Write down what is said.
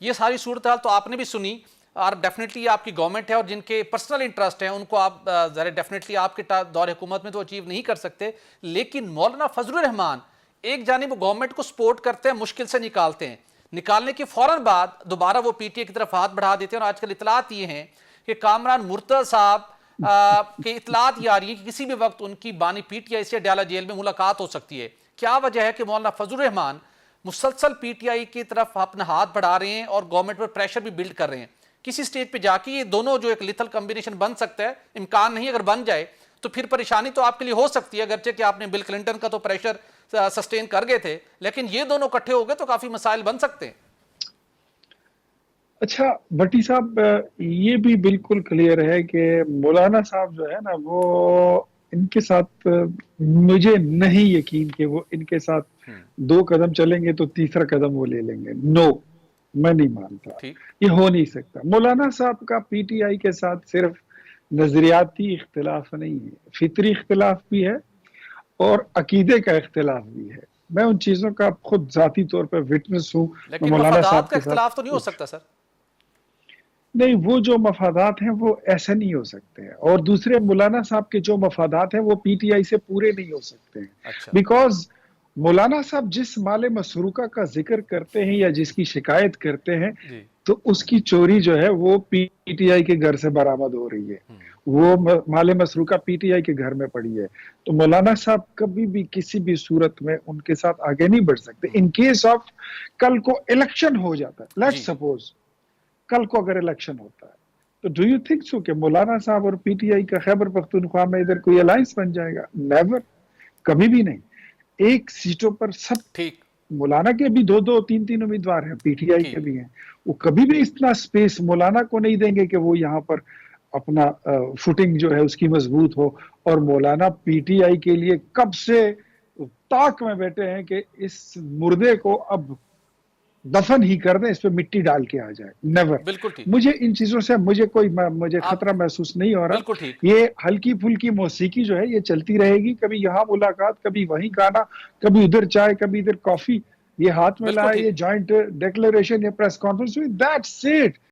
ये सारी सूरत हाल तो आपने भी सुनी और डेफिनेटली आपकी गवर्नमेंट है और जिनके पर्सनल इंटरेस्ट हैं उनको आप ज़रा डेफिनेटली आपके दौर हुकूमत में तो अचीव नहीं कर सकते। लेकिन मौलाना फजलुर रहमान एक जानिब गवर्नमेंट को सपोर्ट करते हैं, मुश्किल से निकालते हैं, निकालने के फौरन बाद दोबारा वो पीटीए की तरफ हाथ बढ़ा देते हैं। और आजकल इतलात ये हैं कि कामरान मुर्तज़ा साहब के इतलात ये आ रही है कि किसी भी वक्त उनकी बानी पीटीआई से डाला जेल में मुलाकात हो सकती है। क्या वजह है कि मौलाना फजलुर रहमान मुसलसल पीटीआई की तरफ अपना हाथ बढ़ा रहे हैं और गवर्नमेंट पर प्रेशर भी बिल्ड कर रहे हैं? किसी स्टेज पे जाके ये दोनों जो एक लिथल कॉम्बिनेशन बन सकता है, इम्कान नहीं, अगर बन जाए तो फिर परेशानी तो आपके लिए हो सकती है। अगरचे कि आपने बिल क्लिंटन का तो प्रेशर सस्टेन कर गए थे, लेकिन ये दोनों इकट्ठे हो गए तो काफी मसाइल बन सकते हैं। अच्छा भट्टी साहब, ये भी बिल्कुल क्लियर है कि मौलाना साहब जो है ना, वो इनके साथ मुझे नहीं यकीन कि वो इनके साथ 2 कदम चलेंगे तो तीसरा कदम वो ले लेंगे। नो, मैं नहीं मानता, ये हो नहीं सकता। मौलाना साहब का पीटीआई के साथ सिर्फ नजरियाती इख्तिलाफ नहीं है, फितरी इख्तिलाफ भी है और अकीदे का इख्तिलाफ भी है। मैं उन चीजों का खुद जाती तौर पर विटनेस हूँ। लेकिन मफादात का इख्तिलाफ तो नहीं हो सकता सर? नहीं, वो जो मफादात हैं वो ऐसे नहीं हो सकते हैं, और दूसरे मौलाना साहब के जो मफादात हैं वो पीटीआई से पूरे नहीं हो सकते हैं। बिकॉज मौलाना साहब जिस माले मसरूका का जिक्र करते हैं या जिसकी शिकायत करते हैं, तो उसकी चोरी जो है वो पीटीआई के घर से बरामद हो रही है। वो माले मसरूका पीटीआई के घर में पड़ी है। तो मौलाना साहब कभी भी किसी भी सूरत में उनके साथ आगे नहीं बढ़ सकते। इन केस ऑफ कल को इलेक्शन हो जाता है, लेट्स सपोज कल को अगर इलेक्शन होता है, तो डू यू थिंक सो कि मौलाना साहब और पीटीआई का खैबर पख्तूनख्वा में इधर कोई अलायंस बन जाएगा? नेवर, कभी भी नहीं। एक सीटों पर सब ठीक, मौलाना के भी 2-2 3-3 उम्मीदवार हैं, पीटीआई के भी हैं। वो कभी भी इतना स्पेस मौलाना को नहीं देंगे कि वो यहाँ पर अपना फुटिंग जो है उसकी मजबूत हो। और मौलाना पीटीआई के लिए कब से ताक में बैठे हैं कि इस मुर्दे को अब दफन ही कर दें, इस पे मिट्टी डाल के आ जाए। नेवर। बिल्कुल ठीक। मुझे इन चीजों से मुझे खतरा महसूस नहीं हो रहा। ये हल्की फुल्की मौसीकी जो है ये चलती रहेगी, कभी यहाँ मुलाकात, कभी वहीं गाना, कभी उधर चाय, कभी इधर कॉफी, ये हाथ में लाए, ये जॉइंट डिक्लेरेशन, ये प्रेस कॉन्फ्रेंस, दैट्स इट।